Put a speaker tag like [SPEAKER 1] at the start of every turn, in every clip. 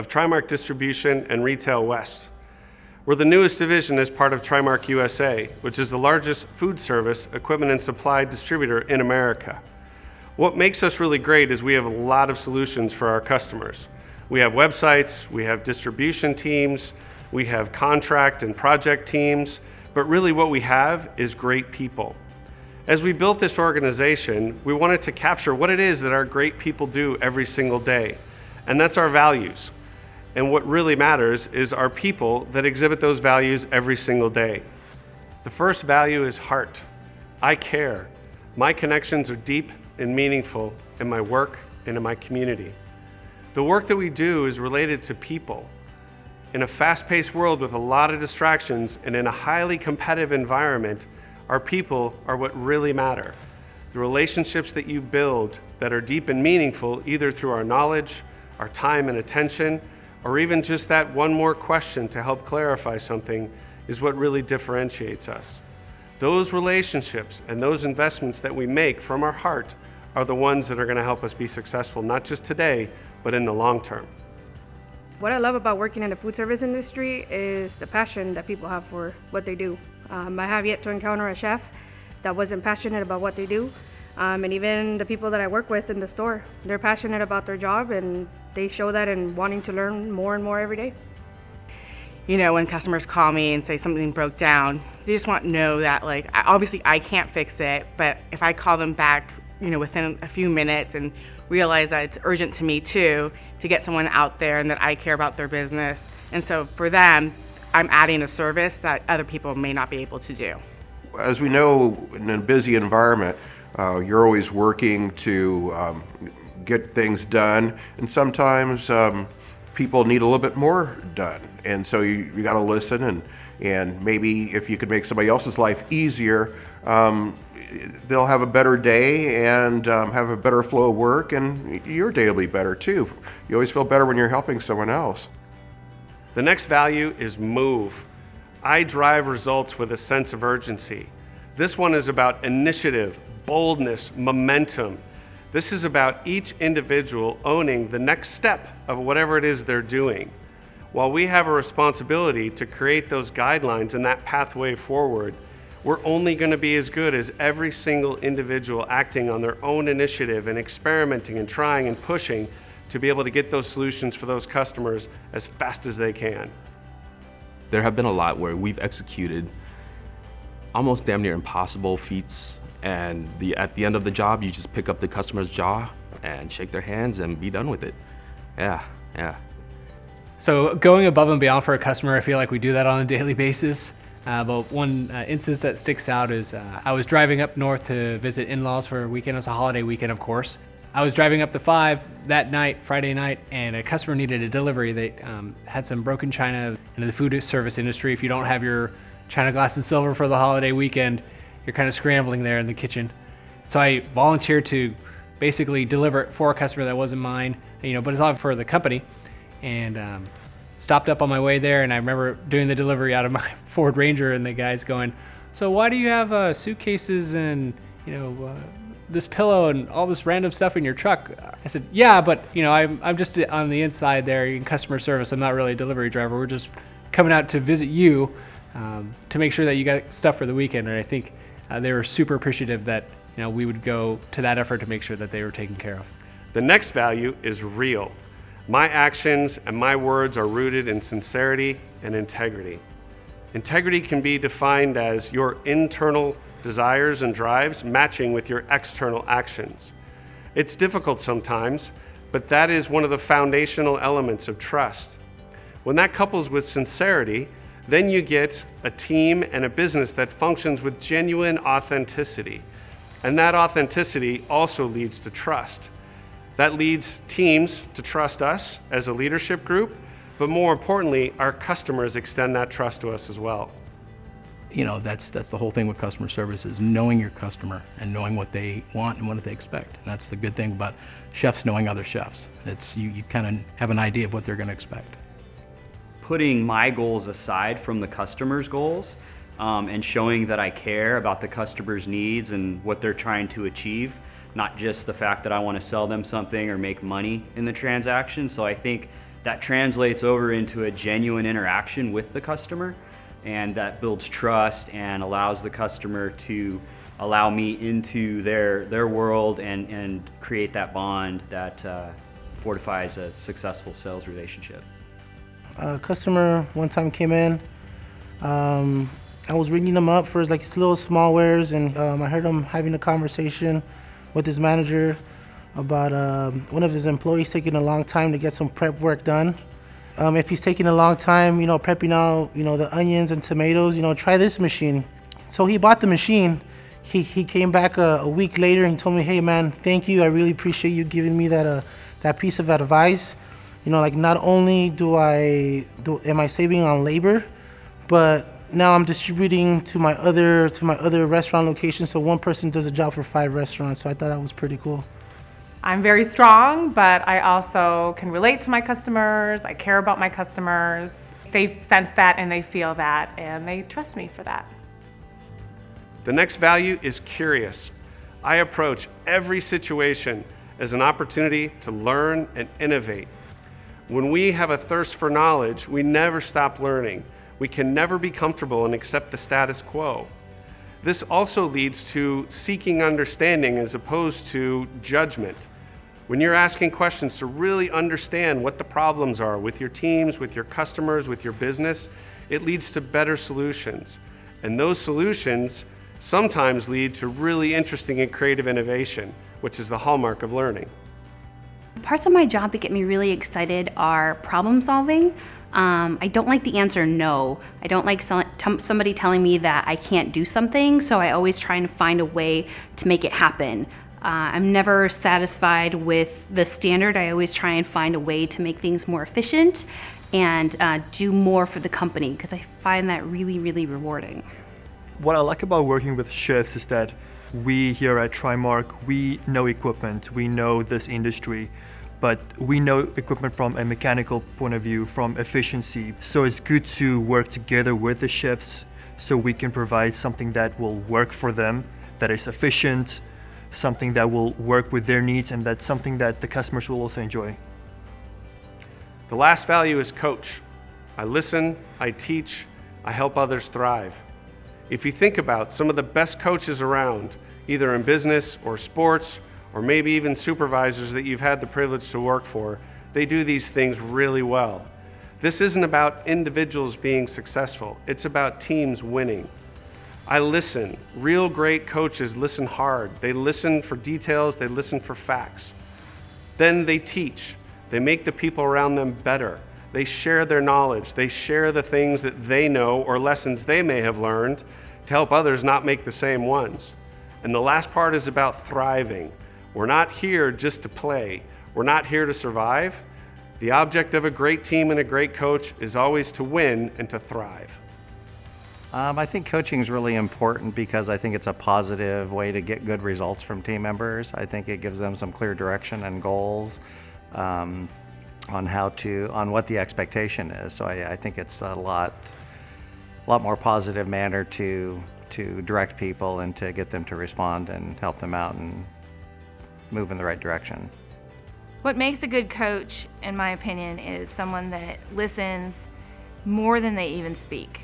[SPEAKER 1] of TriMark Distribution and Retail West. We're the newest division as part of TriMark USA, which is the largest food service, equipment and supply distributor in America. What makes us really great is we have a lot of solutions for our customers. We have websites, we have distribution teams, we have contract and project teams, but really what we have is great people. As we built this organization, we wanted to capture what it is that our great people do every single day, and that's our values. And what really matters is our people that exhibit those values every single day. The first value is heart. I care. My connections are deep and meaningful in my work and in my community. The work that we do is related to people. In a fast-paced world with a lot of distractions and in a highly competitive environment, our people are what really matter. The relationships that you build that are deep and meaningful, either through our knowledge, our time and attention, or even just that one more question to help clarify something, is what really differentiates us. Those relationships and those investments that we make from our heart are the ones that are going to help us be successful, not just today, but in the long term.
[SPEAKER 2] What I love about working in the food service industry is the passion that people have for what they do. I have yet to encounter a chef that wasn't passionate about what they do. And even the people that I work with in the store, they're passionate about their job and they show that in wanting to learn more and more every day.
[SPEAKER 3] You know, when customers call me and say something broke down, they just want to know that, like, obviously I can't fix it, but if I call them back, you know, within a few minutes and realize that it's urgent to me too, to get someone out there and that I care about their business. And so for them, I'm adding a service that other people may not be able to do.
[SPEAKER 4] As we know, in a busy environment, you're always working to get things done, and sometimes people need a little bit more done. And so you got to listen, and maybe if you could make somebody else's life easier, they'll have a better day and have a better flow of work, and your day will be better too. You always feel better when you're helping someone else.
[SPEAKER 1] The next value is move. I drive results with a sense of urgency. This one is about initiative, boldness, momentum. This is about each individual owning the next step of whatever it is they're doing. While we have a responsibility to create those guidelines and that pathway forward, we're only going to be as good as every single individual acting on their own initiative and experimenting and trying and pushing to be able to get those solutions for those customers as fast as they can.
[SPEAKER 5] There have been a lot where we've executed almost damn near impossible feats, and at the end of the job, you just pick up the customer's jaw and shake their hands and be done with it. Yeah.
[SPEAKER 6] So going above and beyond for a customer, I feel like we do that on a daily basis. But one instance that sticks out is I was driving up north to visit in-laws for a weekend. It was a holiday weekend, of course. I was driving up the 5 that night, Friday night, and a customer needed a delivery. They had some broken china in the food service industry. If you don't have your china, glass, and silver for the holiday weekend, you're kind of scrambling there in the kitchen. So I volunteered to basically deliver it for a customer that wasn't mine, but it's all for the company. And stopped up on my way there, and I remember doing the delivery out of my Ford Ranger, and the guy's going, "So why do you have suitcases and this pillow and all this random stuff in your truck?" I said, "Yeah, but I'm just on the inside there in customer service. I'm not really a delivery driver. We're just coming out to visit you to make sure that you got stuff for the weekend." And I think they were super appreciative that we would go to that effort to make sure that they were taken care of.
[SPEAKER 1] The next value is real. My actions and my words are rooted in sincerity and integrity. Integrity can be defined as your internal desires and drives matching with your external actions. It's difficult sometimes, but that is one of the foundational elements of trust. When that couples with sincerity, then you get a team and a business that functions with genuine authenticity. And that authenticity also leads to trust. That leads teams to trust us as a leadership group, but more importantly, our customers extend that trust to us as well.
[SPEAKER 7] That's the whole thing with customer service, is knowing your customer and knowing what they want and what they expect. And that's the good thing about chefs knowing other chefs. It's you kind of have an idea of what they're going to expect.
[SPEAKER 8] Putting my goals aside from the customer's goals and showing that I care about the customer's needs and what they're trying to achieve, not just the fact that I want to sell them something or make money in the transaction. So I think that translates over into a genuine interaction with the customer, and that builds trust and allows the customer to allow me into their world and create that bond that fortifies a successful sales relationship.
[SPEAKER 9] A customer one time came in. I was ringing him up for like his little small wares, and I heard him having a conversation with his manager about one of his employees taking a long time to get some prep work done. If he's taking a long time, prepping out, the onions and tomatoes, try this machine. So he bought the machine. He came back a week later and told me, hey man, thank you. I really appreciate you giving me that piece of advice. Like not only am I saving on labor, but now I'm distributing to my other restaurant locations. So one person does a job for 5 restaurants. So I thought that was pretty cool.
[SPEAKER 10] I'm very strong, but I also can relate to my customers. I care about my customers. They sense that and they feel that, and they trust me for that.
[SPEAKER 1] The next value is curious. I approach every situation as an opportunity to learn and innovate. When we have a thirst for knowledge, we never stop learning. We can never be comfortable and accept the status quo. This also leads to seeking understanding as opposed to judgment. When you're asking questions to really understand what the problems are with your teams, with your customers, with your business, it leads to better solutions. And those solutions sometimes lead to really interesting and creative innovation, which is the hallmark of learning.
[SPEAKER 11] Parts of my job that get me really excited are problem solving. I don't like the answer no. I don't like somebody telling me that I can't do something, so I always try and find a way to make it happen. I'm never satisfied with the standard. I always try and find a way to make things more efficient and do more for the company, because I find that really, really rewarding.
[SPEAKER 12] What I like about working with chefs is that we here at TriMark, we know equipment, we know this industry, but we know equipment from a mechanical point of view, from efficiency. So it's good to work together with the chefs so we can provide something that will work for them, that is efficient, something that will work with their needs, and that's something that the customers will also enjoy.
[SPEAKER 1] The last value is coach. I listen, I teach, I help others thrive. If you think about some of the best coaches around, either in business or sports, or maybe even supervisors that you've had the privilege to work for, they do these things really well. This isn't about individuals being successful, it's about teams winning. I listen. Real great coaches listen hard. They listen for details, they listen for facts. Then they teach. They make the people around them better. They share their knowledge. They share the things that they know or lessons they may have learned to help others not make the same ones. And the last part is about thriving. We're not here just to play. We're not here to survive. The object of a great team and a great coach is always to win and to thrive.
[SPEAKER 13] I think coaching is really important because I think it's a positive way to get good results from team members. I think it gives them some clear direction and goals on what the expectation is. So I think it's a lot more positive manner to direct people and to get them to respond and help them out and move in the right direction.
[SPEAKER 14] What makes a good coach, in my opinion, is someone that listens more than they even speak.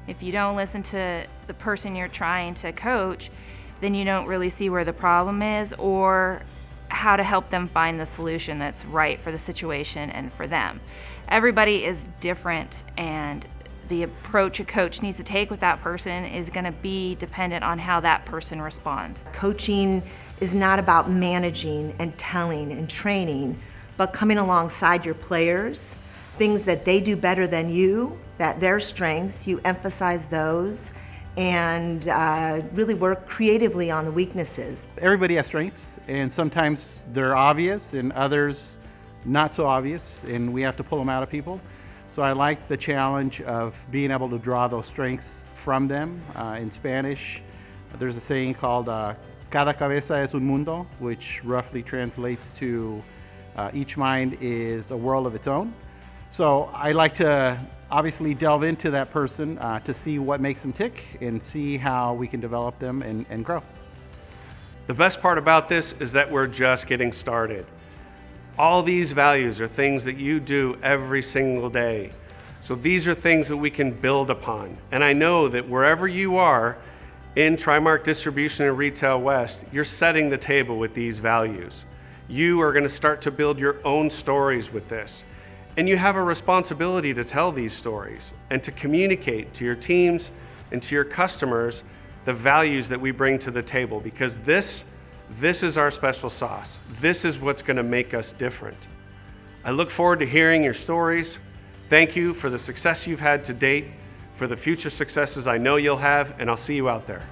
[SPEAKER 14] If you don't listen to the person you're trying to coach, then you don't really see where the problem is or how to help them find the solution that's right for the situation and for them. Everybody is different, and the approach a coach needs to take with that person is going to be dependent on how that person responds.
[SPEAKER 15] Coaching is not about managing and telling and training, but coming alongside your players, things that they do better than you, that their strengths, you emphasize those, and really work creatively on the weaknesses.
[SPEAKER 16] Everybody has strengths, and sometimes they're obvious and others not so obvious, and we have to pull them out of people. So I like the challenge of being able to draw those strengths from them. In Spanish, there's a saying called cada cabeza es un mundo, which roughly translates to each mind is a world of its own. So I like to obviously delve into that person to see what makes them tick and see how we can develop them and grow.
[SPEAKER 1] The best part about this is that we're just getting started. All these values are things that you do every single day. So these are things that we can build upon. And I know that wherever you are in TriMark Distribution and Retail West, you're setting the table with these values. You are going to start to build your own stories with this. And you have a responsibility to tell these stories and to communicate to your teams and to your customers the values that we bring to the table, because this is our special sauce. This is what's going to make us different. I look forward to hearing your stories. Thank you for the success you've had to date, for the future successes I know you'll have, and I'll see you out there.